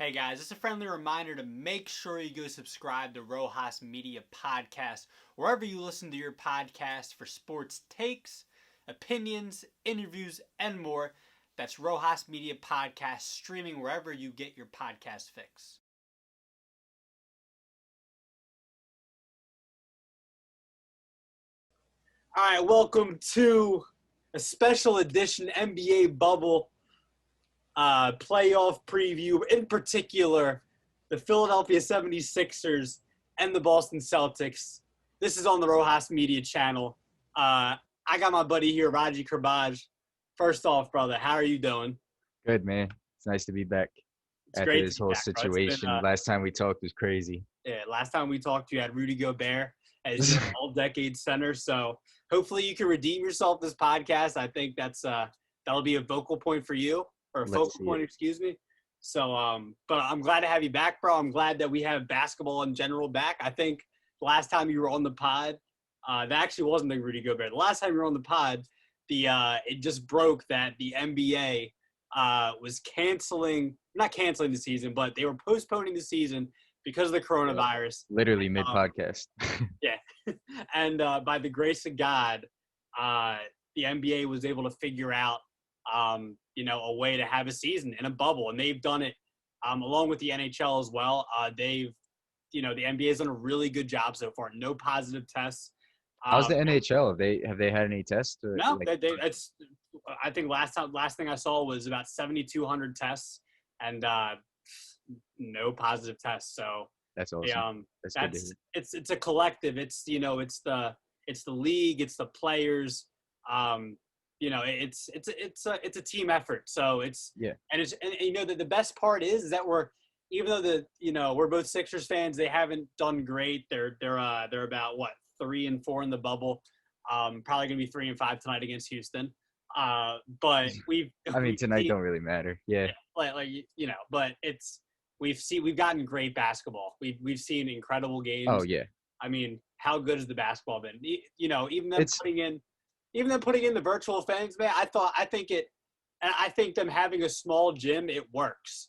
Hey guys, just a friendly reminder to make sure you go subscribe to Rojas Media Podcast, wherever you listen to your podcast for sports takes, opinions, interviews, and more. That's Rojas Media Podcast, streaming wherever you get your podcast fix. All right, welcome to a special edition NBA Bubble playoff preview, in particular, the Philadelphia 76ers and the Boston Celtics. This is on the Rojas Media channel. I got my buddy here, Raji Kirbaj. First off, brother, how are you doing? Good, man. It's nice to be back It's after great to this be whole back, bro. It's been, situation. Last time we talked was crazy. last time we talked, you had Rudy Gobert as your all-decade center. So hopefully you can redeem yourself this podcast. I think that'll be a vocal point for you, or a focal point, excuse me. So, but I'm glad to have you back, bro. I'm glad that we have basketball in general back. I think the last time you were on the pod, that actually wasn't the Rudy Gobert. The last time you were on the pod, it just broke that the NBA was not canceling the season, but they were postponing the season because of the coronavirus. Literally mid-podcast. Yeah. And by the grace of God, the NBA was able to figure out, a way to have a season in a bubble. And they've done it along with the NHL as well. The NBA has done a really good job so far. No positive tests. How's the NHL? Have they had any tests? No, I think last thing I saw was about 7,200 tests and no positive tests. So that's awesome. It's a collective. It's the league, it's the players. It's a team effort. So and the best part is that even though we're both Sixers fans, they haven't done great. They're about 3-4 in the bubble. Probably gonna be 3-5 tonight against Houston. But tonight don't really matter. Yeah. But we've gotten great basketball. We've seen incredible games. Oh yeah. I mean, how good has the basketball been? Even them putting in the virtual fans, man. I think them having a small gym, it works.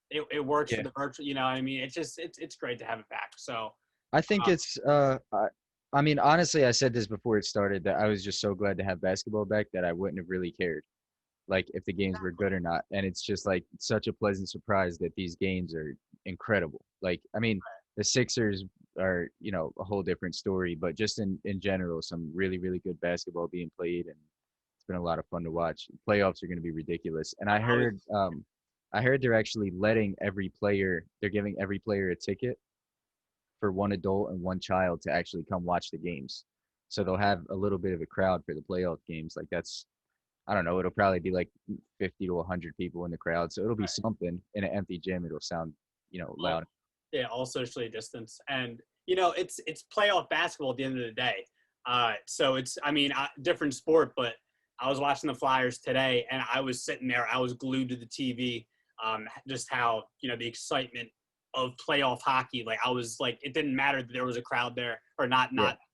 It works for the virtual. It's great to have it back. So I think honestly, I said this before it started that I was just so glad to have basketball back that I wouldn't have really cared, like if the games were good or not. And it's just like such a pleasant surprise that these games are incredible. Like, the Sixers are, a whole different story, but just in general, some really, really good basketball being played, and it's been a lot of fun to watch. Playoffs are going to be ridiculous. And I heard they're actually they're giving every player a ticket for one adult and one child to actually come watch the games. So they'll have a little bit of a crowd for the playoff games. Like I don't know, it'll probably be like 50 to 100 people in the crowd. So it'll be something in an empty gym. It'll sound, loud. Yeah, all socially distanced. And, it's playoff basketball at the end of the day. So it's, different sport, but I was watching the Flyers today and I was sitting there. I was glued to the TV, just how, the excitement of playoff hockey. Like I was like, it didn't matter that there was a crowd there or not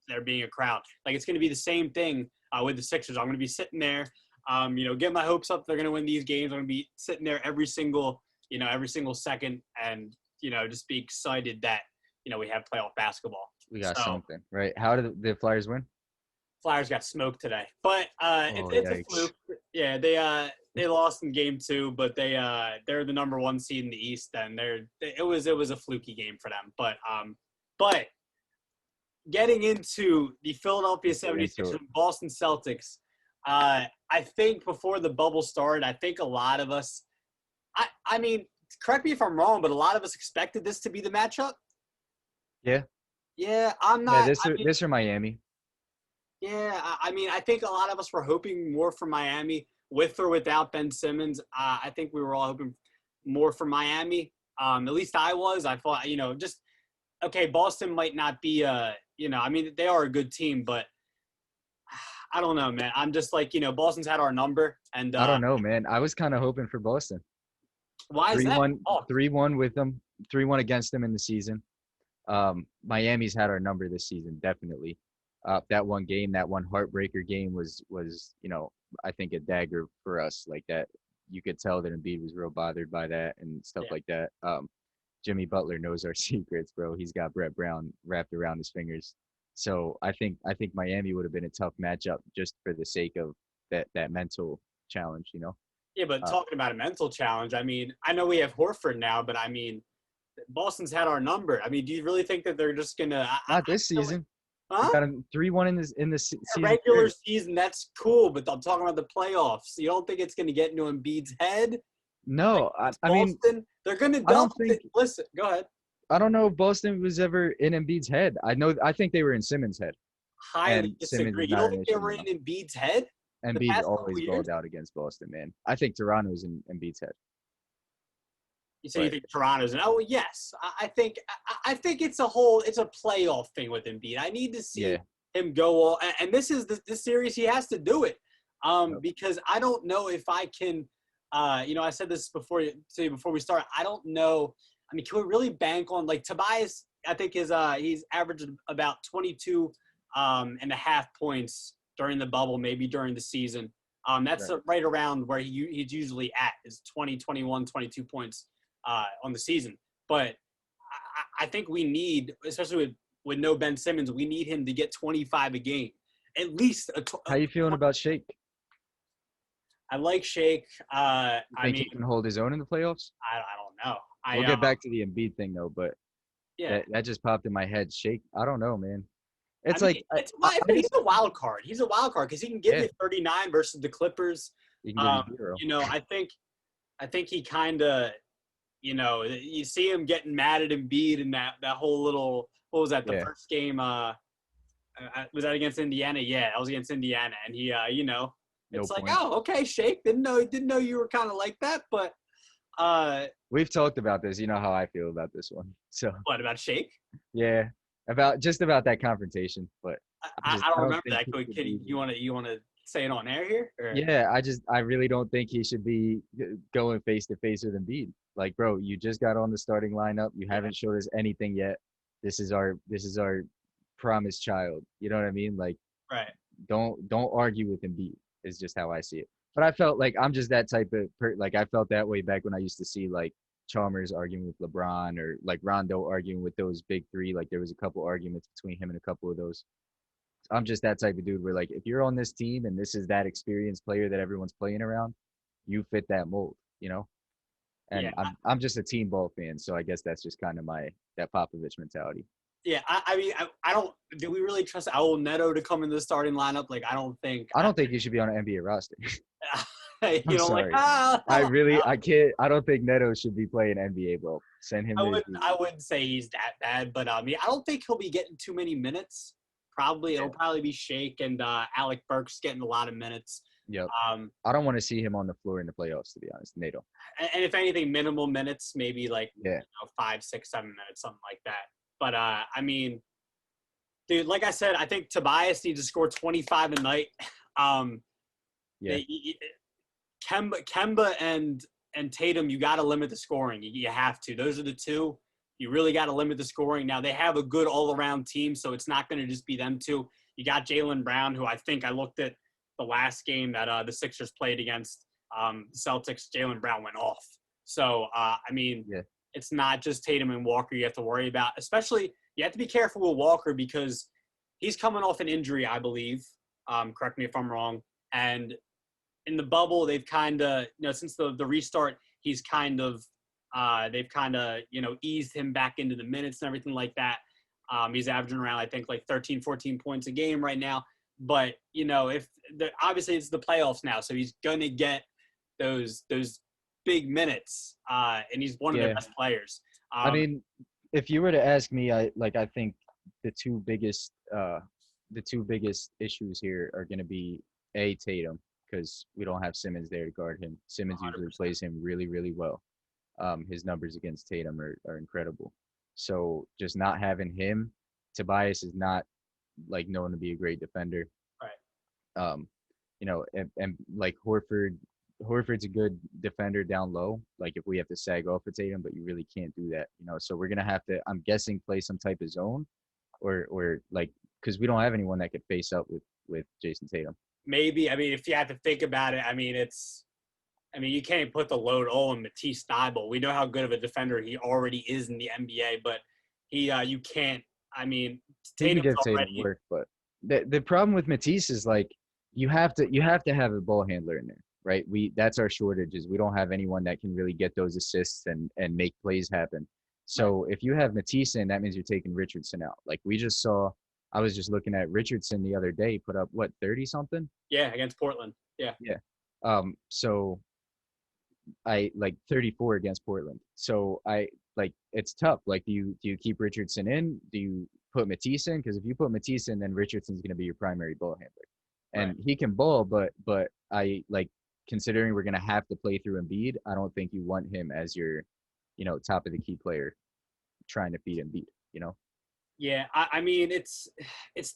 there being a crowd. Like it's going to be the same thing with the Sixers. I'm going to be sitting there, get my hopes up. They're going to win these games. I'm going to be sitting there every single second and, just be excited that, we have playoff basketball. We got something, right? How did the Flyers win? Flyers got smoked today, but it's a fluke. Yeah, they lost in game 2, but they're the number 1 seed in the East, and it was a fluky game for them. But getting into the Philadelphia 76ers and Boston Celtics, I think before the bubble started, I think a lot of us, correct me if I'm wrong, but a lot of us expected this to be the matchup. Yeah. Yeah, I'm not. Yeah, this or Miami. Yeah, I think a lot of us were hoping more for Miami with or without Ben Simmons. I think we were all hoping more for Miami. At least I was. I thought, Boston might not be they are a good team, but I don't know, man. I'm just like, Boston's had our number. And I don't know, man. I was kind of hoping for Boston. Why is that? 3-1 with them, 3-1 against them in the season. Miami's had our number this season, definitely. That one heartbreaker game was I think a dagger for us. Like that you could tell that Embiid was real bothered by that and stuff Yeah. like that. Jimmy Butler knows our secrets, bro. He's got Brett Brown wrapped around his fingers. So I think Miami would have been a tough matchup just for the sake of that mental challenge, you know. Yeah, but Uh, talking about a mental challenge, I mean, I know we have Horford now, but I mean, Boston's had our number. I mean, do you really think that they're just gonna? Not this Feel like, season. We huh? got him 3-1 in the season Regular series. season, that's cool, but I'm talking about the playoffs. You don't think it's gonna get into Embiid's head? Like No, it's I mean Boston, they're gonna I don't double it. think Listen, go ahead. I don't know if Boston was ever in Embiid's head. I think they were in Simmons' head, Highly and Simmons disagree. is You not don't an think they issue, were you in know. Embiid's head the Embiid's past couple always of years? balled out against Boston, man. I think Toronto's in Embiid's head, You say you but think Toronto's? Oh yes, I think it's a playoff thing with Embiid. I need to yeah, see him go all, and this is the series he has to do it, yep, because I don't know if I can, I said this before we start. I don't know. I mean, can we really bank on like Tobias? I think he's averaged about 22 and a half points during the bubble, maybe during the season. That's right. right around where he's usually at is 20, 21, 22 points on the season. But I think we need, especially with no Ben Simmons, we need him to get 25 a game, at least. How you feeling about Shake? I like Shake. You I think mean, he can hold his own in the playoffs? I don't know. We'll get back to the Embiid thing though, but Yeah. that just popped in my head. Shake, I don't know, man. I It's mean, like I he's just a wild card. He's a wild card because he can give yeah, you 39 versus the Clippers. he can give you 0. I think he kind of, you see him getting mad at Embiid and that whole little, what was that, the Yeah, first game, was that against Indiana? Yeah, that was against Indiana. And he, no it's like, points. oh, okay, Shake. Didn't know you were kind of like that. But We've talked about this. You know how I feel about this one. So what about Shake? yeah, about that confrontation. But I I don't don't remember think that. he should be. You want to say it on air here? Or? Yeah, I really don't think he should be going face to face with Embiid. Like, bro, you just got on the starting lineup. You Yeah, haven't showed us anything yet. This is our promised child. You know what I mean? Like, right. don't argue with Embiid. Is just how I see it. But I felt like I'm just that type of like I felt that way back when I used to see like Chalmers arguing with LeBron or like Rondo arguing with those big three. Like there was a couple arguments between him and a couple of those. I'm just that type of dude where like if you're on this team and this is that experienced player that everyone's playing around, you fit that mold, you know? Yeah. And I'm just a team ball fan, so I guess that's just kind of my that Popovich mentality. Yeah. I mean, I don't. Do we really trust Owl Neto to come in the starting lineup? Like, I don't think. I don't think he should be on an NBA roster. I'm Like, sorry. I hell really no. I can't I don't think Neto should be playing NBA ball. Send him I to his wouldn't. D I League. wouldn't say he's that bad, but I mean, I don't think he'll be getting too many minutes. Probably Yeah. it'll probably be Shake and Alec Burks getting a lot of minutes. Yep. Um, I don't want to see him on the floor in the playoffs, to be honest. Nato. and if anything, minimal minutes, maybe like Yeah. 5, 6, 7 minutes, something like that. But I mean, dude, like I said, I think Tobias needs to score 25 a night. Um, Yeah. Kemba and Tatum, you got to limit the scoring. You have to. Those are the two. You really got to limit the scoring. Now they have a good all-around team, so it's not going to just be them two. You got Jaylen Brown, who I think I looked at the last game that the Sixers played against the Celtics. Jaylen Brown went off. So I mean, Yeah. it's not just Tatum and Walker you have to worry about. Especially, you have to be careful with Walker because he's coming off an injury, I believe. Correct me if I'm wrong. And in the bubble, they've kind of, since the restart, he's kind of, they've kind of, eased him back into the minutes and everything like that. He's averaging around, I think, like 13, 14 points a game right now. But, obviously it's the playoffs now, so he's going to get those big minutes, and he's one of their Yeah. best players. I mean, if you were to ask me, I think the two biggest issues here are going to be Tatum because we don't have Simmons there to guard him. Simmons usually 100%. plays him really really well. His numbers against Tatum are incredible. So just not having him, Tobias is not like known to be a great defender. Right. And like Horford's a good defender down low. Like if we have to sag off of Tatum, but you really can't do that. So we're gonna have to, I'm guessing, play some type of zone, or like because we don't have anyone that could face up with Jason Tatum. Maybe. I mean, if you have to think about it, I mean, I mean, you can't put the load all on Matisse Thybulle. We know how good of a defender he already is in the NBA, but you can't. I mean, He can Tatum's give Tatum already. work, but the problem with Matisse is like you have to have a ball handler in there, right? That's our shortage is we don't have anyone that can really get those assists and make plays happen. Right. So if you have Matisse in, that means you're taking Richardson out. Like we just saw, I was just looking at Richardson the other day, put up what 30 something? Yeah, against Portland. Yeah. Yeah. So I like 34 against Portland. So I like it's tough. Like do you keep Richardson in? Do you put Matisse in? Because if you put Matisse in, then Richardson's going to be your primary ball handler, Right. and he can ball. But I like considering we're going to have to play through Embiid. I don't think you want him as your, top of the key player trying to feed Embiid. You know. Yeah, I mean it's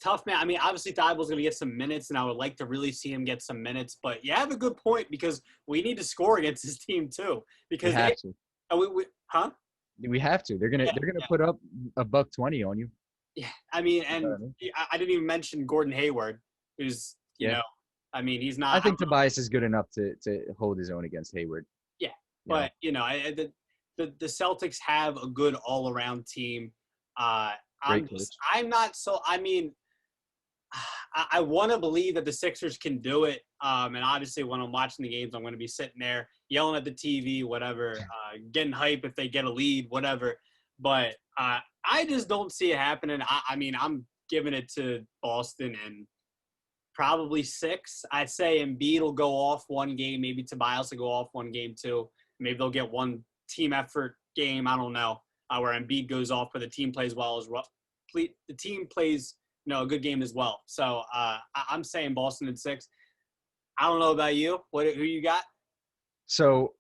tough, man. I mean, obviously Thibault's going to get some minutes, and I would like to really see him get some minutes. But you have a good point because we need to score against this team too. We Because have to. huh? We have to. They're gonna Yeah, they're gonna put up a buck 20 on you. yeah. I mean, You know and what I mean? I didn't even mention Gordon Hayward, who's Yeah. I mean, he's not. I I don't think Tobias is good enough to hold his own against Hayward. Yeah, You know. but the Celtics have a good all around team. Uh, Great coach. I'm not so. I mean, I want to believe that the Sixers can do it. And obviously, when I'm watching the games, I'm going to be sitting there yelling at the TV, whatever, getting hype if they get a lead, whatever. But I just don't see it happening. I mean, I'm giving it to Boston and probably 6. I'd say Embiid will go off one game. Maybe Tobias will go off one game too. Maybe they'll get one team effort game. I don't know where Embiid goes off, but the team plays well as well. The team plays a good game as well. So I'm saying Boston in 6. I don't know about you. Who you got? So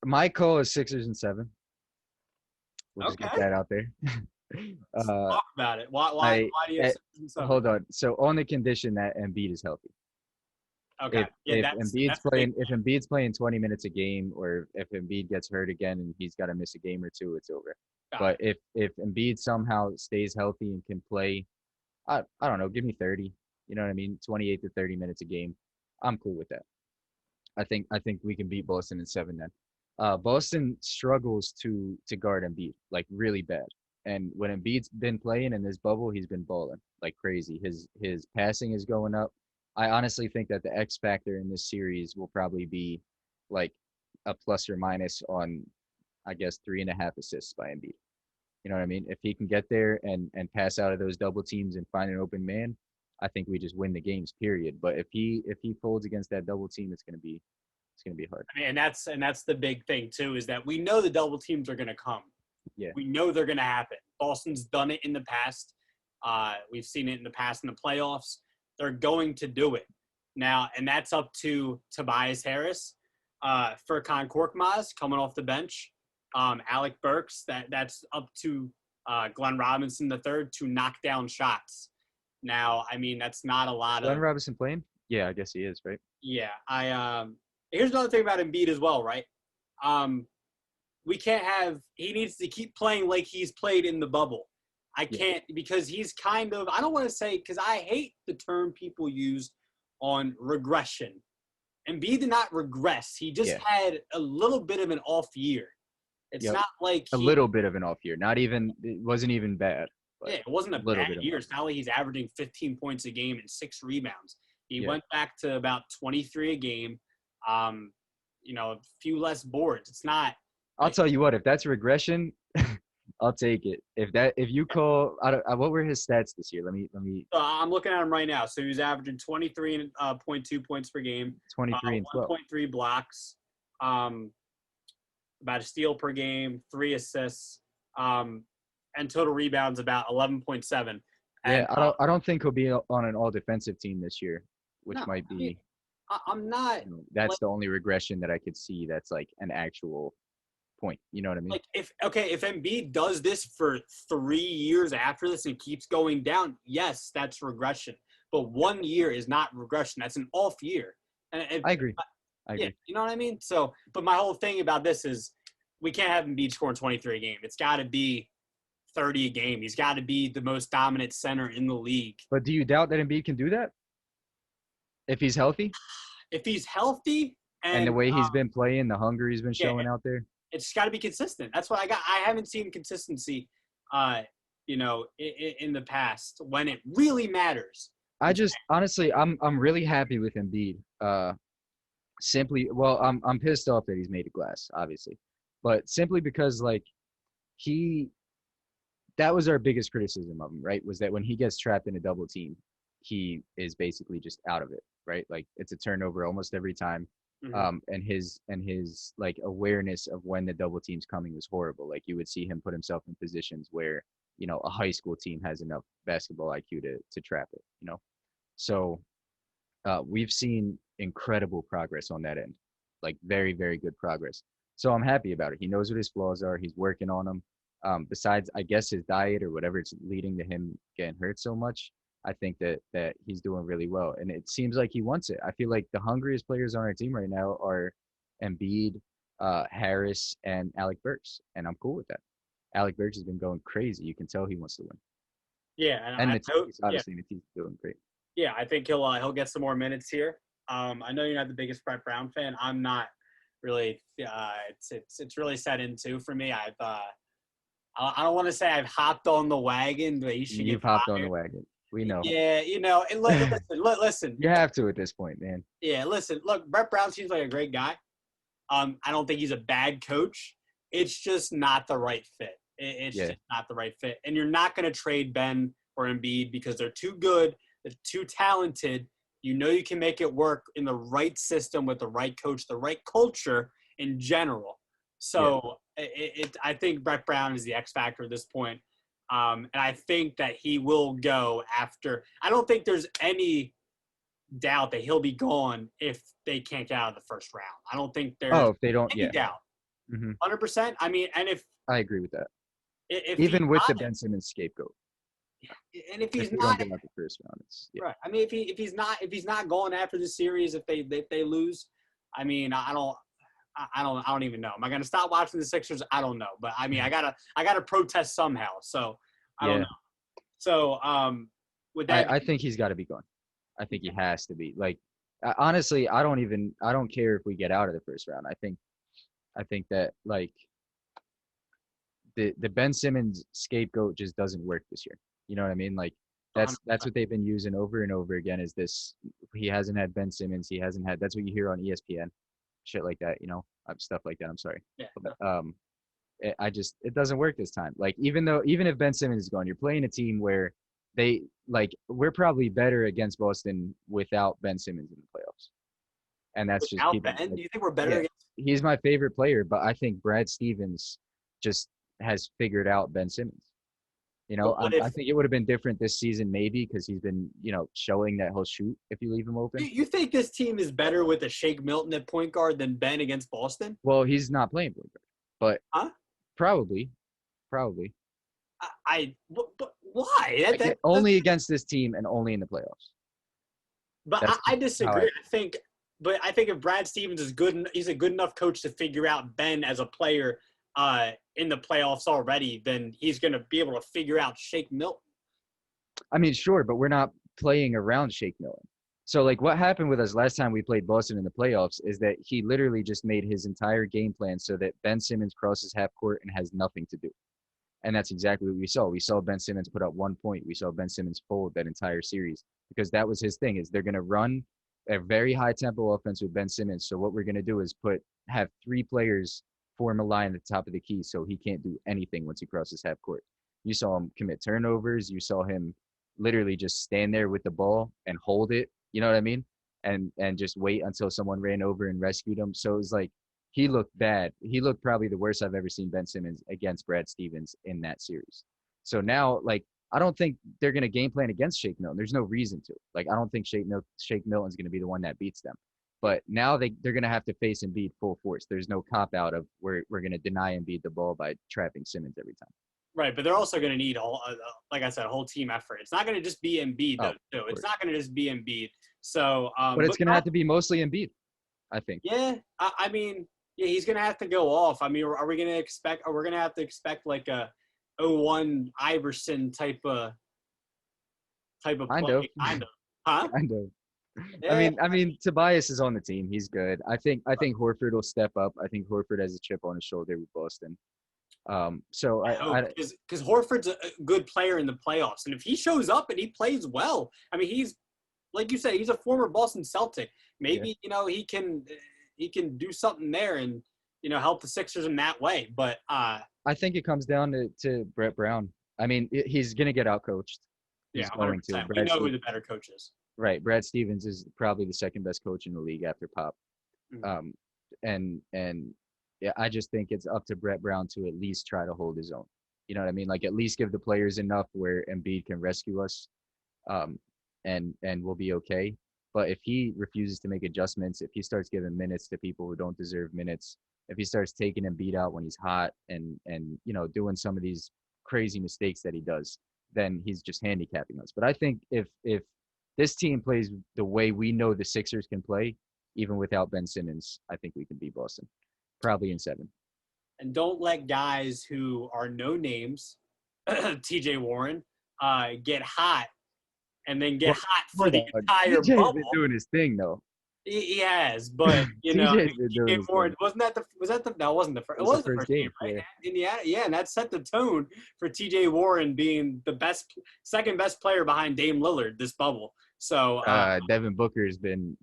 my call is Sixers and 7. We'll just get Okay. that out there. Talk about it. Why I do you have 6 and 7? hold on. So on the condition that Embiid is healthy. Okay. If Yeah, if that's Embiid's the big. playing if Embiid's playing 20 minutes a game, or if Embiid gets hurt again and he's got to miss a game or two, it's over. Got But it. if Embiid somehow stays healthy and can play, I don't know, give me 30. You know what I mean? 28 to 30 minutes a game. I'm cool with that. I think we can beat Boston in 7 then. Boston struggles to guard Embiid like really bad. And when Embiid's been playing in this bubble, he's been balling like crazy. His passing is going up. I honestly think that the X factor in this series will probably be like a plus or minus on, I guess, 3.5 assists by Embiid. You know what I mean? If he can get there and pass out of those double teams and find an open man, I think we just win the games. Period. But if he folds against that double team, it's gonna be hard. I mean, and that's the big thing too is that we know the double teams are going to come. Yeah. We know they're going to happen. Boston's done it in the past. We've seen it in the past in the playoffs. They're going to do it now, and that's up to Tobias Harris, Furkan Korkmaz coming off the bench, Alec Burks. That's up to Glenn Robinson III to knock down shots. Now, I mean, that's not a lot Glenn of. Robinson playing? Yeah, I guess he is, right? Yeah, here's another thing about Embiid as well, right? We can't have. He needs to keep playing like he's played in the bubble. I Yeah. can't because he's kind of. I don't want to say because I hate the term people use on regression. Embiid did not regress. He just Yeah. had a little bit of an off year. It's Yep. not like A little bit of an off year. Not even it wasn't even bad, but Yeah, it wasn't a a little bad bit of year. an It's not like he's averaging 15 points a game and 6 rebounds. He yeah. went back to about 23 a game. A few less boards. It's not. I'll tell you what, if that's regression, I'll take it. If you call what were his stats this year? Let me I'm looking at him right now. So he was averaging 23.2 points per game, 23 and 12. 1.3 blocks, about a steal per game, 3 assists, and total rebounds about 11.7. Yeah, And I don't think he'll be on an all defensive team this year, which no, might I mean, be I'm not that's the only regression that I could see that's like an actual point. You know what I mean? like if Embiid does this for 3 years after this and keeps going down, yes, that's regression. But 1 year is not regression. That's an off year. And I agree. yeah, you know what I mean? So, but my whole thing about this is we can't have Embiid scoring 23 a game. It's got to be 30 a game. He's got to be the most dominant center in the league. But do you doubt that Embiid can do that if he's healthy? If he's healthy And the And way he's been playing, the hunger he's been yeah, showing out there. it's got to be consistent. That's what I got. I haven't seen consistency, uh, in the past when it really matters. I just honestly, I'm really happy with Embiid. Simply, well, I'm pissed off that he's made of glass, obviously, but simply because like he, that was our biggest criticism of him, right? Was that when he gets trapped in a double team, he is basically just out of it, right? Like it's a turnover almost every time. Mhm. And his like awareness of when the double team's coming was horrible. Like you would see him put himself in positions where, a high school team has enough basketball IQ to trap it. So we've seen incredible progress on that end, like very, very good progress. So I'm happy about it. He knows what his flaws are. He's working on them. Besides, I guess his diet or whatever it's leading to him getting hurt so much, I think that he's doing really well, and it seems like he wants it. I feel like the hungriest players on our team right now are Embiid, Harris, and Alec Burks, and I'm cool with that. Alec Burks has been going crazy. You can tell he wants to win, Yeah, and and I hope. Matisse, Yeah, obviously, Matisse is doing great. yeah. I think he'll get some more minutes here. I know you're not the biggest Brett Brown fan. I'm not really. It's really set into for me. I don't want to say I've hopped on the wagon, but he should get You've hopped on the fired. wagon. We know. Yeah, and listen. You have to at this point, man. Yeah, listen. Look, Brett Brown seems like a great guy. I don't think he's a bad coach. It's just not the right fit. It's Yeah. just not the right fit. And you're not going to trade Ben or Embiid because they're too good, they're too talented. You can make it work in the right system with the right coach, the right culture in general. Yeah. So I think Brett Brown is the X factor at this point. And I think that he will go after. I don't think there's any doubt that he'll be gone if they can't get out of the first round. I don't think there's Oh, if they don't, any yeah. doubt. Hmm. 100%. I mean, and I agree with that. if he's Even with the not, Ben Simmons scapegoat, and if if he's they don't not, get out the first round, it's yeah. right. I mean, if he's not going after the series, if they lose, I mean, I don't even know. Am I going to stop watching the Sixers? I don't know. But I mean, I gotta protest somehow. So I don't Yeah. know. So with that, I think he's got to be gone. I think he has to be. Like, honestly, I don't care if we get out of the first round. I think that like the Ben Simmons scapegoat just doesn't work this year. You know what I mean? Like that's what they've been using over and over again is this he hasn't had Ben Simmons, he hasn't had that's what you hear on ESPN, shit like that, stuff like that. I'm sorry. yeah, But it doesn't work this time. Like even if Ben Simmons is gone, you're playing a team where we're probably better against Boston without Ben Simmons in the playoffs. And that's just without keeping Ben, like, do you think we're better yeah, against? he's my favorite player, but I think Brad Stevens just has figured out Ben Simmons. But what if I think it would have been different this season, maybe because he's been, showing that he'll shoot if you leave him open. you think this team is better with a Shake Milton at point guard than Ben against Boston? Well, he's not playing point guard, but Huh? probably. But why? Only against this team and only in the playoffs. But That's I how disagree. I think if Brad Stevens is good, he's a good enough coach to figure out Ben as a player in the playoffs already. Then he's going to be able to figure out Shake Milton. I mean, sure, but we're not playing around Shake Milton. So, like, what happened with us last time we played Boston in the playoffs is that he literally just made his entire game plan so that Ben Simmons crosses half court and has nothing to do. And that's exactly what we saw. We saw Ben Simmons put up 1 point. We saw Ben Simmons fold that entire series because that was his thing is they're going to run a very high tempo offense with Ben Simmons. So what we're going to do is have 3 players form a line at the top of the key so he can't do anything once he crosses half court. You saw him commit turnovers. You saw him literally just stand there with the ball and hold it. You know what I mean? And just wait until someone ran over and rescued him. So it was like he looked bad. He looked probably the worst I've ever seen Ben Simmons against Brad Stevens in that series. So now, like, I don't think they're going to game plan against Shake Milton. There's no reason to. Like, I don't think Shake Milton's going to be the one that beats them. But now they're going to have to face Embiid full force. There's no cop-out of we're going to deny Embiid the ball by trapping Simmons every time. Right, but they're also going to need, like I said, a whole team effort. It's not going to just be Embiid, though. Too. It's not going to just be Embiid. So, but it's going to have to be mostly Embiid, I think. Yeah, I mean, yeah, he's going to have to go off. I mean, are we going to expect? Are we going to have to expect like a 0-1 Iverson type of Kind play? of. Kind of, huh? Kind of. Yeah, I mean, Tobias is on the team. He's good. I think Horford will step up. I think Horford has a chip on his shoulder with Boston. So I hope because Horford's a good player in the playoffs, and if he shows up and he plays well, I mean, he's like you said, he's a former Boston Celtic. yeah, Maybe he can do something there and help the Sixers in that way. But I think it comes down to Brett Brown. I mean, he's gonna get outcoached. yeah, He's going to. 100%. We know who the better coach is. Right. Brad Stevens is probably the second best coach in the league after Pop. Mhm. Um, and yeah, I just think it's up to Brett Brown to at least try to hold his own. You know what I mean? Like at least give the players enough where Embiid can rescue us, um, and we'll be okay. But if he refuses to make adjustments, if he starts giving minutes to people who don't deserve minutes, if he starts taking Embiid out when he's hot and doing some of these crazy mistakes that he does, then he's just handicapping us. But I think if this team plays the way we know the Sixers can play, even without Ben Simmons, I think we can beat Boston, probably in 7. And don't let guys who are no names, T.J. Warren, get hot and then get Well, hot for hold the on. entire TJ's bubble. been doing his thing though. He has, but TJ's been doing T.J. his Warren thing. was that the no, it wasn't the first. It It was the was the first first game, game. right? Yeah. Indiana, yeah, and that set the tone for T.J. Warren being the second best player behind Dame Lillard this bubble. So Devin Booker's been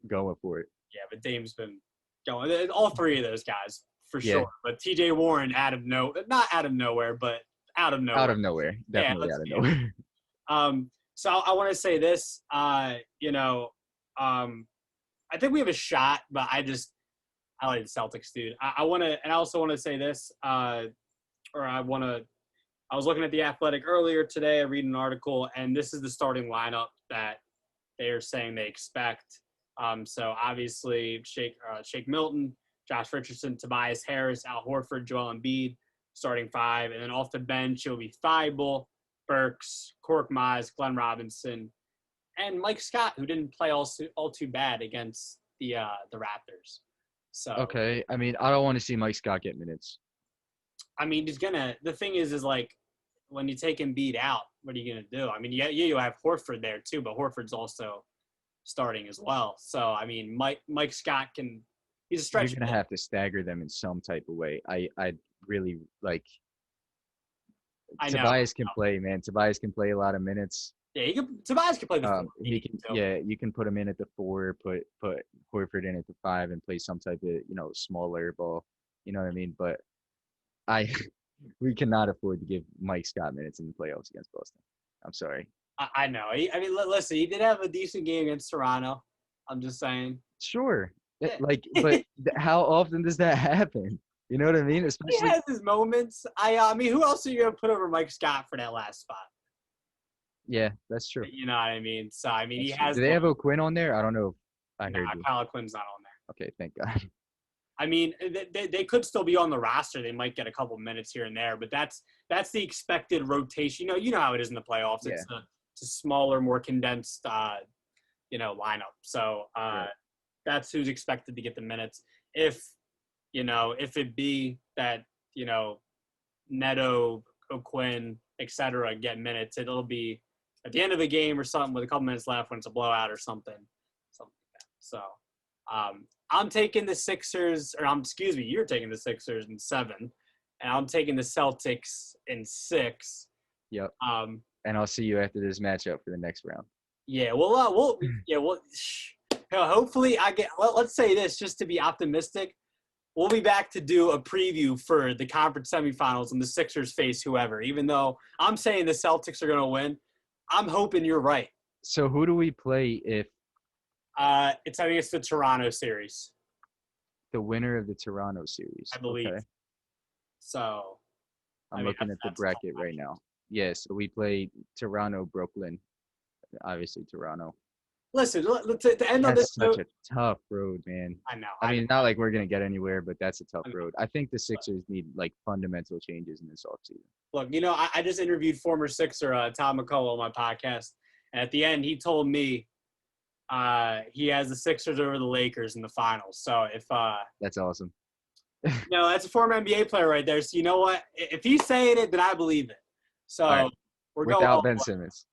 going for it. yeah, but Dame's been going. All three of those guys for Yeah. sure. But T.J. Warren not out of nowhere, but out of nowhere. Out of nowhere. Yeah, Definitely out of nowhere. So I want to say this. I think we have a shot, but I like the Celtics, dude. I want to, and I also want to say this. I was looking at the Athletic earlier today. I read an article, and this is the starting lineup that they are saying they expect. So obviously, Shake Milton, Josh Richardson, Tobias Harris, Al Horford, Joel Embiid, starting 5, and then off the bench it'll be Thibault, Burks, Cork Mize, Glenn Robinson, and Mike Scott, who didn't play all too bad against the Raptors. So Okay. I mean, I don't want to see Mike Scott get minutes. I mean, the thing is like when you take Embiid out, what are you gonna do? I mean, you have Horford there too, but Horford's also starting as well. So I mean, Mike Scott he's a stretch. You're gonna have to stagger them in some type of way. I really like I know. Tobias can play, man. Tobias can play a lot of minutes. Yeah, Tobias can play the 4. He can, yeah, you can put him in at the 4, put Horford in at the 5, and play some type of smaller ball. You know what I mean? But we cannot afford to give Mike Scott minutes in the playoffs against Boston. I'm sorry. I know. I mean, listen, he did have a decent game against Toronto. I'm just saying. Sure, Yeah. but how often does that happen? You know what I mean? He Especially has his moments. I mean, who else are you gonna put over Mike Scott for that last spot? yeah, that's true. You know what I mean? So I mean, That's he true. has. Do they have O'Quinn on there? I don't know if I heard you. Kyle Quinn's not on there. Okay, thank God. I mean, they could still be on the roster. They might get a couple minutes here and there, but that's the expected rotation. You know how it is in the playoffs. Yeah. It's a smaller, more condensed, lineup. So Right. that's who's expected to get the minutes. If it be that Neto, O'Quinn, etc. get minutes, it'll be at the end of a game or something with a couple minutes left when it's a blowout or something like that. So. I'm taking the Sixers, you're taking the Sixers in 7, and I'm taking the Celtics in 6. Yep. And I'll see you after this matchup for the next round. Yeah, hopefully let's say this just to be optimistic. We'll be back to do a preview for the conference semifinals and the Sixers face whoever. Even though I'm saying the Celtics are going to win, I'm hoping you're right. So who do we play if I think it's the Toronto series. the winner of the Toronto series? I believe. Okay. So I'm looking at the bracket right now. Yeah, so we play Toronto, Brooklyn. Obviously Toronto. Listen, to end on this That's such note, a tough road, man. I know. I mean, not like we're gonna get anywhere, but that's a tough road. I think the Sixers need like fundamental changes in this offseason. Look, I just interviewed former Sixer Tom McCullough on my podcast, and at the end he told me he has the Sixers over the Lakers in the finals. So if That's awesome. that's a former NBA player right there. So you know what? If he's saying it, then I believe it. So right. we're going Without Ben Simmons.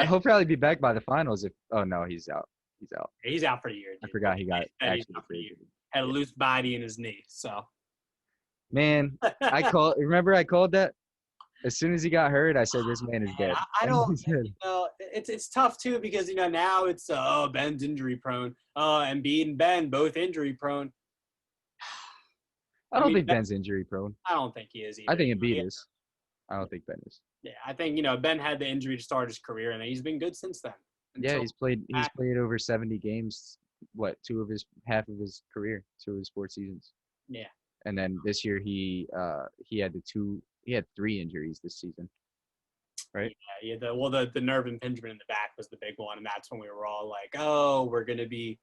He'll probably be back by the finals. If oh no, he's out. He's out. He's out for the year. I Dude. forgot he got He's actually out for the year. traded. Had a Yeah. loose body in his knee, so. Man, I called. Remember, I called that as soon as he got hurt. I said, "This man is Man, dead." I And don't. he said, It's tough too because now it's Ben's injury prone. Embiid and Ben both injury prone. "I I don't mean, think Ben's injury prone. I don't think he is I either. think Embiid is. I don't think Ben is." Yeah, I think Ben had the injury to start his career, and he's been good since then. Yeah, Until he's played over 70 games. What, half of his career, 2 of his 4 seasons. yeah, And then this year he had 3 injuries this season. Right? the nerve impingement in the back was the big one, and that's when we were all like, oh, we're gonna be,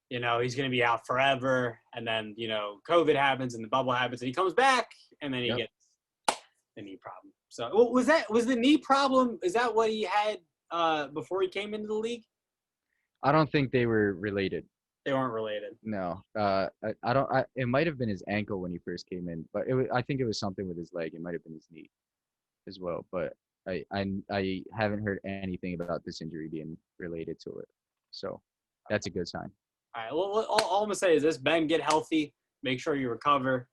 he's gonna be out forever, and then COVID happens and the bubble happens, and he comes back, and then he Yep. gets the knee problem. So was the knee problem? Is that what he had before he came into the league? I don't think they were related. They weren't related. No. I don't it might have been his ankle when he first came in, but I think it was something with his leg. It might have been his knee as well, but I haven't heard anything about this injury being related to it. So, that's a good sign. All right. Well, all I'm gonna say is this: Ben, get healthy. Make sure you recover.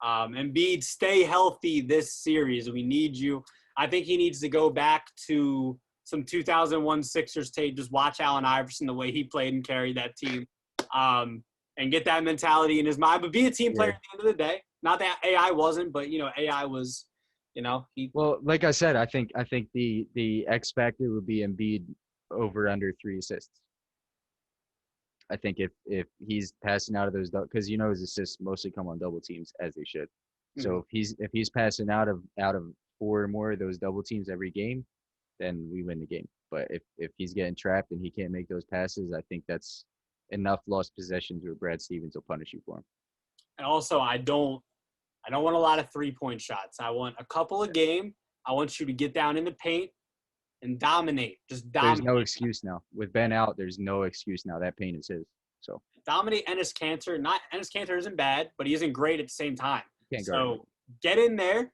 Embiid, stay healthy this series. We need you. I think he needs to go back to some 2001 Sixers tape. Just watch Allen Iverson, the way he played and carried that team, and get that mentality in his mind. But be a team player at the end of the day. Not that AI wasn't, but AI was. He. Well, like I said, I think the X factor would be Embiid over under 3 assists. I think if he's passing out of those, because his assists mostly come on double teams, as they should. So if he's passing out of 4 or more of those double teams every game, then we win the game. But if he's getting trapped and he can't make those passes, I think that's enough lost possessions where Brad Stevens will punish you for him. And also, I don't want a lot of 3-point shots. I want a couple a game. I want you to get down in the paint and dominate. Just dominate. There's no excuse now. With Ben out, there's no excuse now. That paint is his. So dominate Enes Kanter. Enes Kanter isn't bad, but he isn't great at the same time. Can't guard him. Get in there,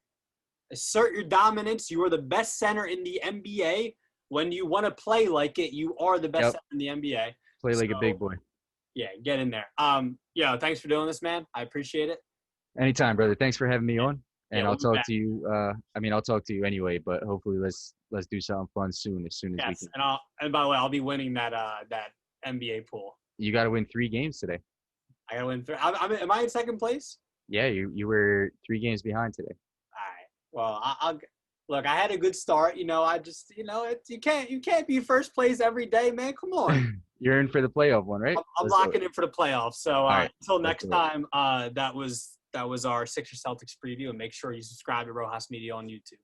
assert your dominance. You are the best center in the NBA. When you want to play like it, you are the best center in the NBA. Play like a big boy. Yeah, get in there. Thanks for doing this, man. I appreciate it. Anytime, brother. Thanks for having me on. And we'll I'll talk to you. I'll talk to you anyway, but hopefully let's do something fun soon, as soon as we can. And by the way, I'll be winning that NBA pool. You got to win 3 games today. I got to win 3. Am I in second place? Yeah, you were 3 games behind today. All right. Well, I'll look. I had a good start. I just you can't be first place every day, man. Come on. You're in for the playoff one, right? I'm locking in for the playoffs. So right. Until next time, that was our Sixers Celtics preview, and make sure you subscribe to Rojas Media on YouTube.